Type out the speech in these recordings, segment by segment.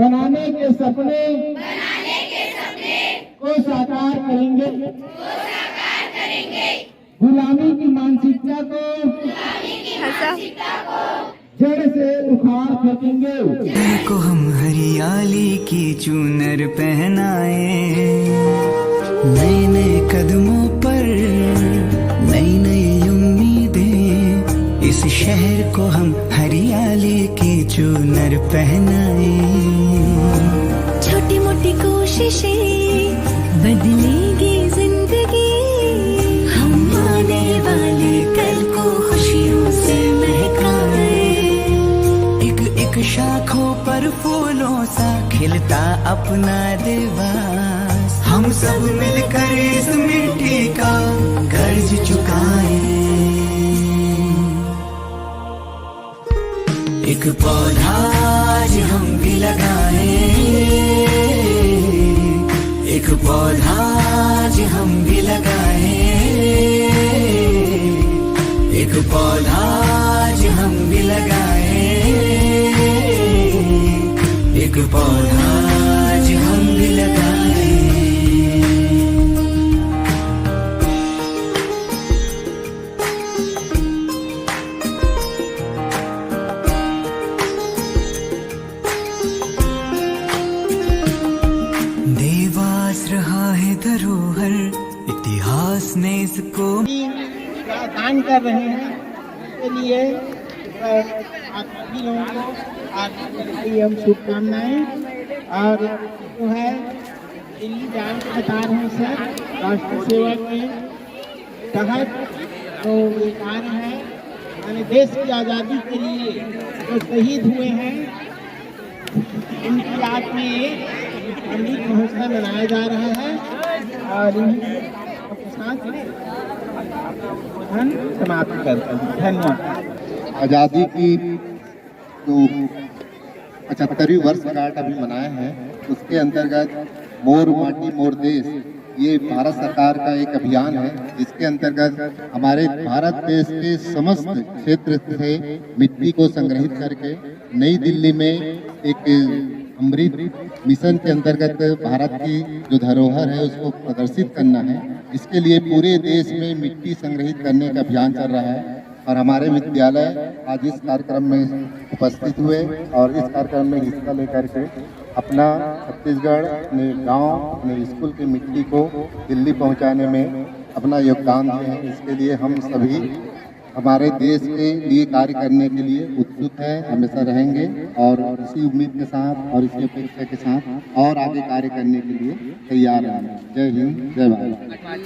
बनाने के सपने को साकार करेंगे। गुलामी की मानसिकता को जड़ से उखाड़ फेंकेंगे। को हम हरियाली की चूनर पहनाए, नए नए कदमों पर नई नई उम्मीदें, इस शहर को हम हरियाली की चूनर पहनाए। छोटी मोटी कोशिशें बदलेगी जिंदगी, हम आने वाले कल को खुशियों से महकाए। एक शाखों पर फूलों सा खिलता अपना दिवास, हम सब मिलकर इस मिट्टी का कर्ज चुकाए। एक पौधा आज हम भी लगाए, एक पौधा आज हम भी लगाए, एक पौधा आज हम भी लगाए, एक पौधा आज हम भी लगाए। देवास रहा है धरोहर, इतिहास ने इसको दान कर रहे हैं। इसके लिए आप सभी लोगों को आज हम शुभकामनाएं। और जो है दिल्ली जान के बता रहे हैं सर, राष्ट्र सेवा के तहत जो ये कार्य है, यानी देश की आज़ादी के लिए जो शहीद हुए हैं उनकी याद में अमृत महोत्सव मनाया जा रहा है। और समाप्त करते हैं। धन्यवाद। आज़ादी की जो 75वीं वर्षगांठ अभी मनाए हैं, उसके अंतर्गत मोर माटी मोर देश, ये भारत सरकार का एक अभियान है, जिसके अंतर्गत हमारे भारत देश के समस्त क्षेत्र से मिट्टी को संग्रहित करके नई दिल्ली में एक अमृत मिशन के अंतर्गत भारत की जो धरोहर है उसको प्रदर्शित करना है। इसके लिए पूरे देश में मिट्टी संग्रहित करने का अभियान चल रहा है। और हमारे विद्यालय आज इस कार्यक्रम में उपस्थित हुए और इस कार्यक्रम में हिस्सा लेकर के अपना छत्तीसगढ़, अपने गांव, अपने स्कूल की मिट्टी को दिल्ली पहुंचाने में अपना योगदान दिए हैं। इसके लिए हम सभी हमारे देश के लिए कार्य करने के लिए उत्सुक हैं, हमेशा रहेंगे और इसी उम्मीद के साथ और इसी अपेक्षा के साथ और आगे कार्य करने के लिए तैयार हैं। जय हिंद, जय भारत।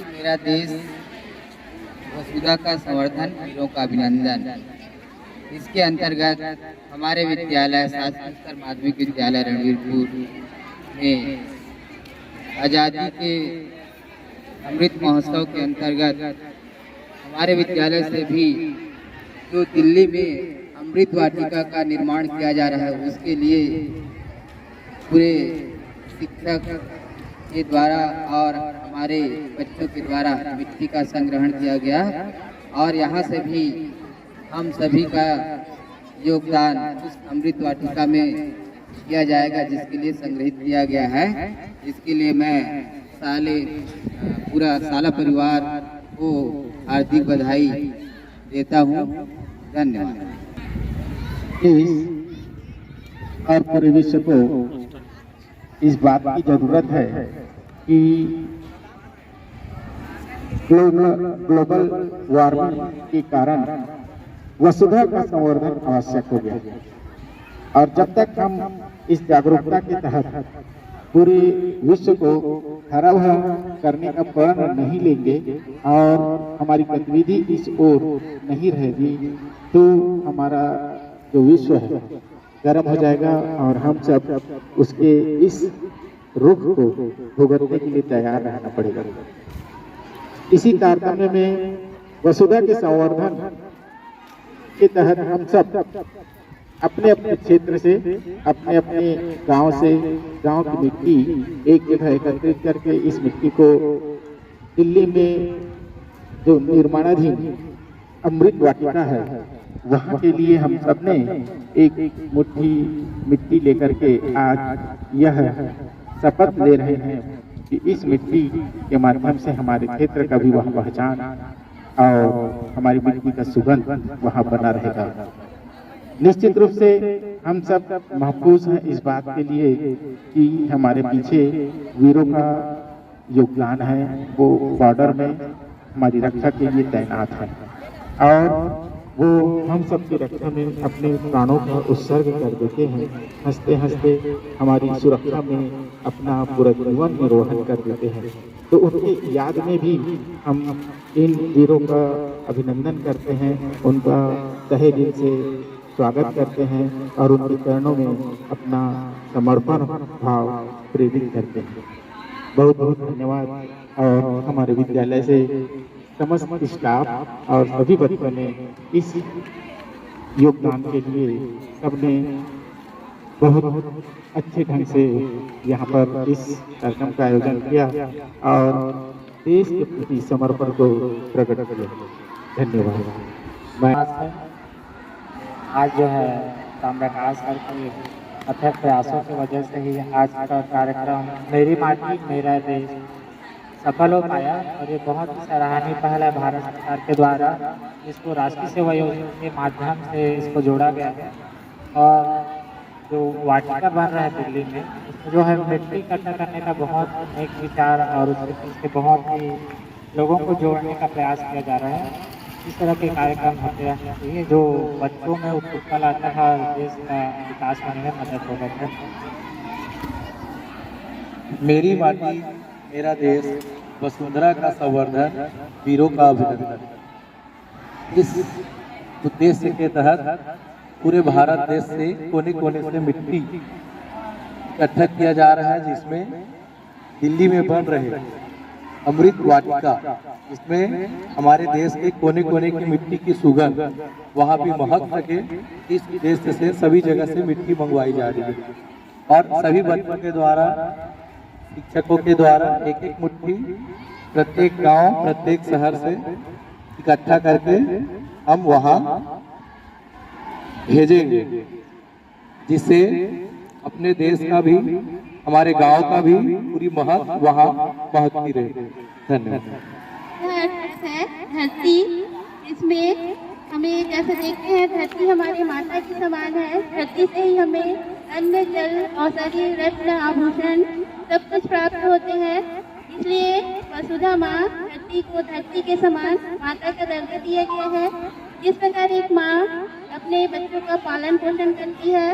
मेरा देश वसुधा का संवर्धन, वीरों का अभिनंदन। इसके अंतर्गत हमारे विद्यालय शासकीय माध्यमिक विद्यालय रणवीरपुर में आज़ादी के अमृत महोत्सव के अंतर्गत हमारे विद्यालय से भी जो दिल्ली में अमृत वाटिका का निर्माण किया जा रहा है, उसके लिए पूरे शिक्षक के द्वारा और हमारे बच्चों के द्वारा मिट्टी का संग्रहण किया गया। और यहाँ से भी हम सभी का योगदान उस अमृत वाटिका में किया जाएगा जिसके लिए संग्रहित किया गया है। इसके लिए मैं पूरा साला परिवार को हार्दिक बधाई देता हूँ। धन्यवाद। और पूरे विश्व को इस बात की जरूरत है कि ग्लोबल वार्मिंग के कारण वसुधा का संवर्धन आवश्यक हो गया। और जब तक हम इस जागरूकता के तहत पूरे विश्व को हरा भरा करने का प्रण नहीं लेंगे और हमारी गतिविधि इस ओर नहीं रहेगी, तो हमारा जो विश्व है गर्म हो जाएगा और हम सब उसके इस रुख को भुगतने के लिए तैयार रहना पड़ेगा। इसी तारतम्य में वसुधा के संवर्धन के तहत हम सब अपने अपने क्षेत्र से, अपने अपने गांव से, गांव की मिट्टी एक जगह एकत्रित करके इस मिट्टी को दिल्ली में जो निर्माणाधीन अमृत वाटिका है वहाँ के लिए हम सब ने एक मुट्ठी मिट्टी लेकर के आज यह शपथ ले रहे हैं कि इस मिट्टी के माध्यम से हमारे क्षेत्र का भी वह पहचान और हमारी मिट्टी का सुगंध वहाँ बना रहेगा। निश्चित रूप से हम सब महफूज हैं इस बात के लिए कि हमारे पीछे वीरों का योगदान है, वो बॉर्डर में हमारी रक्षा के लिए तैनात है और वो हम सबकी रक्षा में अपने प्राणों का उत्सर्ग कर देते हैं। हंसते हंसते हमारी सुरक्षा में अपना पूरा जीवन निर्वहन कर देते हैं। तो उनकी याद में भी हम इन वीरों का अभिनंदन करते हैं, उनका तहे दिल से स्वागत करते हैं और उनके चरणों में अपना समर्पण भाव प्रेरित करते हैं। बहुत बहुत धन्यवाद। और हमारे विद्यालय से समस्त स्टाफ और सभी बच्चों ने इस योगदान के लिए सबने बहुत अच्छे ढंग से यहाँ पर इस कार्यक्रम का आयोजन किया और देश के प्रति समर्पण को प्रकट किया। धन्यवाद। मैं आज जो है सम्राट सर के अथक प्रयासों की वजह से ही आज का कार्यक्रम मेरी माटी मेरा देश सफल हो पाया और ये बहुत ही सराहनीय पहल है भारत सरकार के द्वारा। इसको राष्ट्रीय सेवा योजना के माध्यम से इसको जोड़ा गया है और जो वाटिका बन रहा है दिल्ली में, इसमें जो है मिट्टी इकट्ठा करने का बहुत एक विचार और उसके बहुत ही लोगों को जोड़ने का प्रयास किया जा रहा है। इस तरह के कार्यक्रम होते रहने चाहिए जो बच्चों में उत्सुकता लाता है और देश का विकास होने में मदद होगा है। मेरी माटी मेरा देश वसुंधरा का संवर्धन वीरों का अभिनंदन। इस उद्देश्य के तहत पूरे भारत देश से कोने कोने से मिट्टी इकट्ठा किया जा रहा है, जिसमें दिल्ली में बन रहे अमृत वाटिका, इसमें हमारे देश के कोने कोने की मिट्टी की सुगंध वहाँ भी महक सके, इस उद्देश्य से सभी जगह से मिट्टी मंगवाई जा रही है और सभी बच्चों के द्वारा शिक्षकों के द्वारा एक एक मुट्ठी प्रत्येक गांव प्रत्येक शहर से इकट्ठा करके हम वहाँ भेजेंगे, जिससे अपने देश का भी हमारे गांव का भी पूरी महक वहाँ महकती रहे। धन्यवाद। है धरती, इसमें हमें जैसे देखते हैं धरती हमारी माता के समान है। धरती से ही हमें अन्न जल औषधि रत्न आभूषण सब कुछ प्राप्त होते हैं। इसलिए वसुधा माँ धरती को धरती के समान माता का दर्जा दिया गया है। जिस प्रकार एक माँ अपने बच्चों का पालन पोषण करती है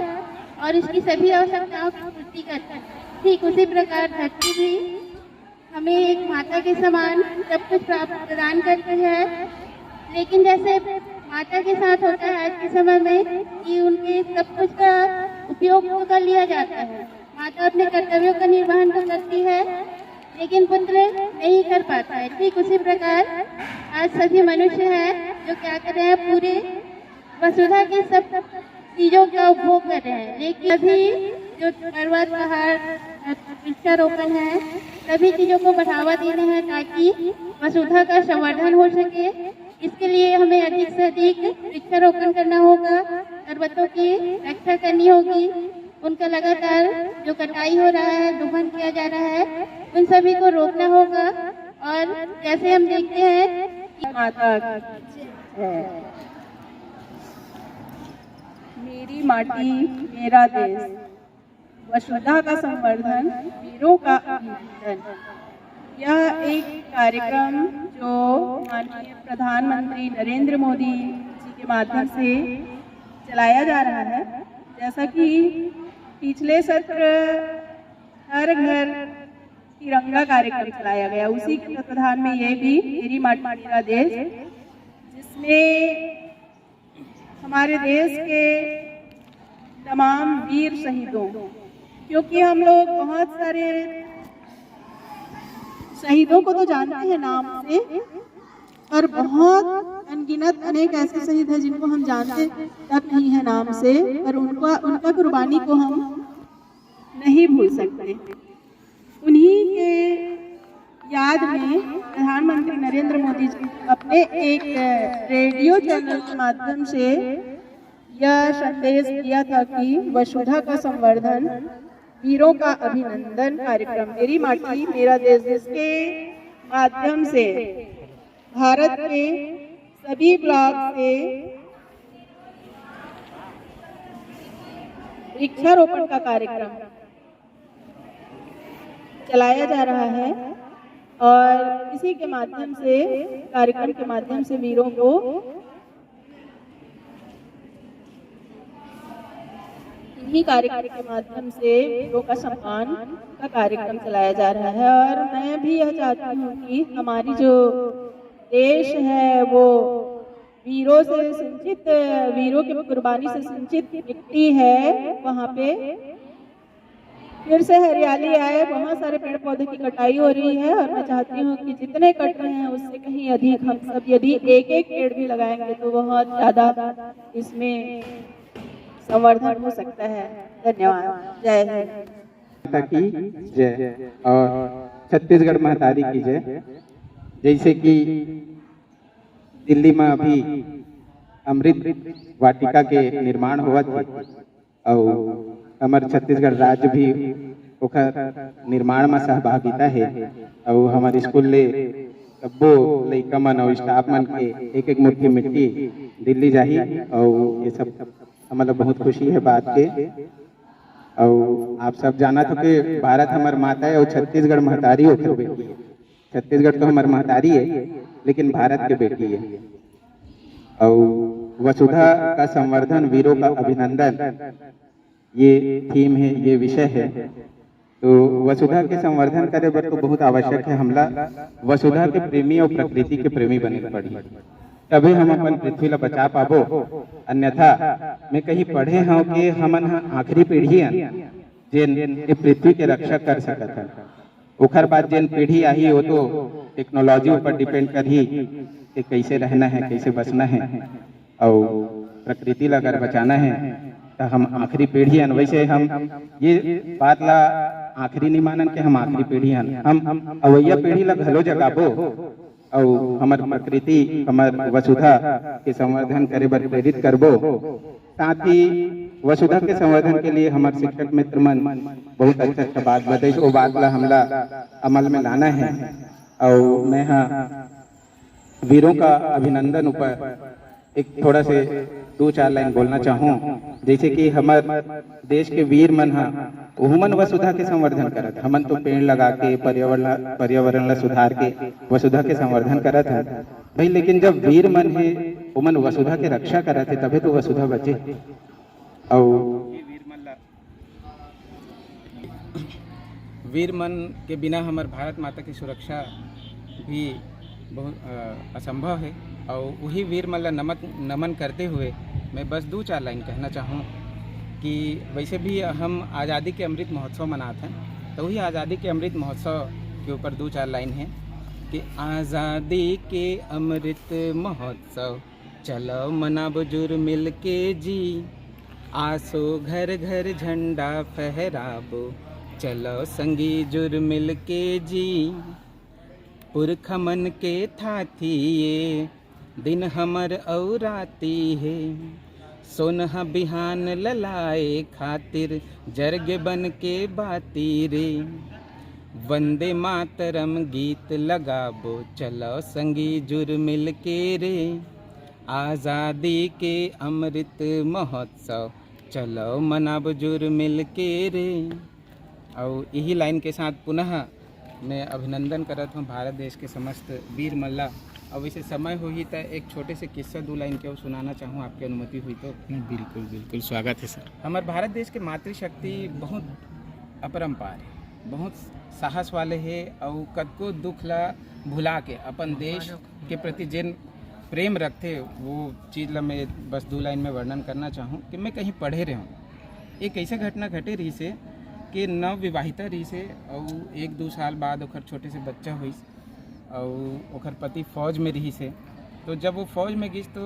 और इसकी सभी आवश्यकताओं की पूर्ति करती है, ठीक उसी प्रकार धरती भी हमें एक माता के समान सब कुछ प्राप्त प्रदान करती है। लेकिन जैसे माता के साथ होता है आज के समय में कि उनके सब कुछ का उपयोग तो कर लिया जाता है, माता अपने कर्तव्यों का निर्वहन तो करती है लेकिन पुत्र नहीं कर पाता है। ठीक उसी प्रकार आज सभी मनुष्य हैं जो क्या कर रहे हैं, पूरे वसुधा के सब चीजों का उपभोग कर रहे हैं, लेकिन अभी जो पर्वत पहाड़ वृक्षारोपण है सभी चीजों को बढ़ावा देना है ताकि वसुधा का संवर्धन हो सके। इसके लिए हमें अधिक से अधिक वृक्षारोपण करना होगा, पर्वतों की रक्षा करनी होगी, उनका लगातार जो कटाई हो रहा है, दोहन किया जा रहा है, उन सभी को रोकना होगा। और जैसे हम देखते हैं कि माता मेरी माटी मेरा देश, वसुधा का संवर्धन वीरों का अभिनंदन। यह एक कार्यक्रम जो माननीय प्रधानमंत्री नरेंद्र मोदी जी के माध्यम से चलाया जा रहा है। जैसा कि पिछले सत्र हर घर तिरंगा कार्यक्रम चलाया गया, उसी के तत्वाधान में ये भी मेरी माटी मेरा देश, जिसमें हमारे देश के तमाम वीर शहीदों, क्योंकि हम लोग बहुत सारे शहीदों को तो जानते हैं नाम से, पर बहुत अनगिनत अनेक ऐसे शहीद हैं जिनको हम जानते तक नहीं है नाम से, पर उनका कुर्बानी को हम नहीं भूल सकते। उन्हीं के याद में प्रधानमंत्री नरेंद्र मोदी जी अपने एक रेडियो चैनल के माध्यम से यह संदेश दिया था कि वसुधा का संवर्धन, वीरों का अभिनंदन कार्यक्रम मेरी माटी मेरा देश, जिसके माध्यम से भारत के सभी ब्लॉक से वृक्षारोपण का कार्यक्रम चलाया जा रहा है और इसी के माध्यम से, कार्यक्रम के माध्यम से वीरों को इन्हीं कार्यक्रम के माध्यम से वीरों का सम्मान का कार्यक्रम चलाया जा रहा है। और मैं भी यह चाहती हूँ कि हमारी जो देश है वो वीरों से सिंचित, वीरों की कुर्बानी से सिंचित मिट्टी है, वहाँ पे फिर से हरियाली आए। बहुत सारे पेड़ पौधे की कटाई हो रही है और मैं चाहती हूँ कि जितने कट रहे हैं उससे कहीं अधिक हम सब यदि एक एक पेड़ भी लगाएंगे तो बहुत ज़्यादा इसमें संवर्धन हो सकता है। धन्यवाद। जय हिंद। माता की जय और छत्तीसगढ़ महतारी की जय। जैसे कि दिल्ली में अभी अमृत वाटिका के निर्माण हुआ था और हमारे छत्तीसगढ़ राज्य भी ओकर निर्माण में सहभागिता है और हमारे स्कूल ले सबो लइका मन और स्टाफ मन के एक एक मुट्ठी मिट्टी दिल्ली जाही और ये सब हमारा बहुत खुशी है बात के। और आप सब जाना तो कि भारत हमार माता है और छत्तीसगढ़ महतारी होकर बेटी है। छत्तीसगढ़ तो हमार महतारी है लेकिन भारत के बेटी है। और वसुधा का संवर्धन, वीरों का अभिनंदन, ये थीम है, ये विषय है। तो वसुधा के संवर्धन करे बर तो बहुत आवश्यक है हमला वसुधा के प्रेमी और प्रकृति के प्रेमी बने पड़ी, तभी हम अपन पृथ्वी ला बचा पाबो। अन्यथा मैं कहीं पढ़े हूँ कि हमन आखिरी पीढ़ी जेन पृथ्वी के रक्षा कर सकत है। ओखर बाद जेन पीढ़ी आई वो तो टेक्नोलॉजी ऊपर डिपेंड करही कि कैसे रहना है, कैसे बचना है और प्रकृति ला अगर बचाना है तो हम आखिरी पीढ़ी हन। वैसे हम ये बात ला आखिरी नहीं मानन कि हम आखिरी पीढ़ी हन, हम अवैया पीढ़ी ला घलो जगाबो और हमार प्रकृति, हमार वसुधा के संवर्धन करे बर प्रेरित करबो। साथ ही वसुधा के संवर्धन के लिए हमारे शिक्षक मित्र मन बहुत अच्छा बात बताई, वो बात ला हमला अमल में लाना है। और मैं वीरों का अभिनंदन ऊपर एक थोड़ा से 2-4 लाइन बोलना चाहूँ। जैसे कि हमारे देश के वीर मन हुमन वसुधा के संवर्धन करत, हमन तो पेड़ लगा के पर्यावरण ला सुधार के वसुधा के संवर्धन करत है भाई, लेकिन जब वीर मन है हुमन वसुधा के रक्षा करत है तभी तो वसुधा बचे। और वीर मन के बिना हमारे भारत माता की सुरक्षा भी बहुत असंभव है। और वही वीर मन ला नमन करते हुए मैं बस 2-4 लाइन कहना चाहूँ कि वैसे भी हम आज़ादी के अमृत महोत्सव मनाते हैं, तो वही आज़ादी के अमृत महोत्सव के ऊपर 2-4 लाइन हैं कि आज़ादी के अमृत महोत्सव चलो मनाबो जुर मिल के जी, आसो घर घर झंडा फहराबो चलो संगी जुर मिल के जी, पुरख मन के थाथी ये दिन हमर औराती है, सोनहा बिहान ललाए खातिर जरग बन के बाती रे, वंदे मातरम गीत लगाबो चलो संगी जुर मिल के रे, आज़ादी के अमृत महोत्सव चलो मनाबो जुर मिल के रे। और यही लाइन के साथ पुनः मैं अभिनंदन करता हूँ भारत देश के समस्त वीर मल्ला। और वैसे समय हो ही तो एक छोटे से किस्सा 2 लाइन के सुनाना चाहूँ, आपकी अनुमति हुई तो। बिल्कुल बिल्कुल स्वागत है सर। हमारे भारत देश के मातृशक्ति बहुत अपरंपार है, बहुत साहस वाले है और कदको दुख ला भुला के अपन देश के प्रति जिन प्रेम रखते वो चीज़ ला मैं बस 2 लाइन में वर्णन करना चाहूँ कि मैं कहीं पढ़े रहा हूँ। एक ऐसा घटना घटे रही से कि नव विवाहिता रही से और 1-2 साल बाद ओखर छोटे से बच्चा हुई और ओखर पति फौज में रही से। तो जब वो फौज में गई तो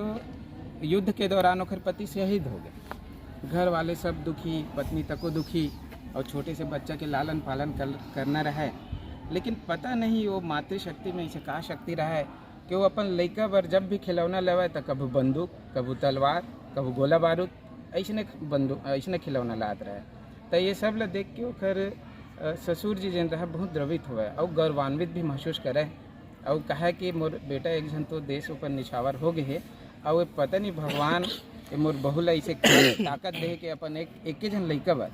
युद्ध के दौरान ओखर पति शहीद हो गए। घर वाले सब दुखी, पत्नी तको दुखी और छोटे से बच्चा के लालन पालन करना रहे। लेकिन पता नहीं वो मातृशक्ति में ऐसे का शक्ति रहा है कि वो अपन लड़का बर जब भी खिलौना लेवे तो कभी बंदूक, कभी तलवार, कभी गोला बारूद ऐसने खिलौना लात रहे। तो ये सब ला देख के ओकर ससुर जी जन रहा बहुत द्रवित हुआ और गौरवान्वित भी महसूस करे और कहा कि मोर बेटा एक जन तो देश ऊपर निछावर हो गए है और पता नहीं भगवान मोर बहू ला ऐसे ताकत दे के अपन एक जन लड़का बर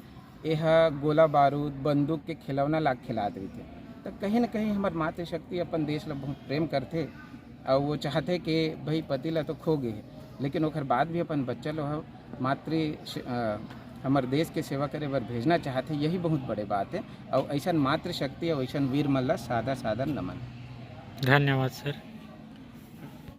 यह गोला बारूद बंदूक के खिलौना ला खिला रही थे। तो कहीं ना कहीं हमार मातृशक्ति अपन देश ला बहुत प्रेम करते और वो चाहते कि भाई पति ला तो खो गए लेकिन ओकर बाद भी अपन बच्चा लोग हमारे देश के सेवा करे बर भेजना चाहते, यही बहुत बड़े बात है। और ऐसा मातृशक्ति और ऐसा वीर मल्ला सादा नमन। धन्यवाद सर।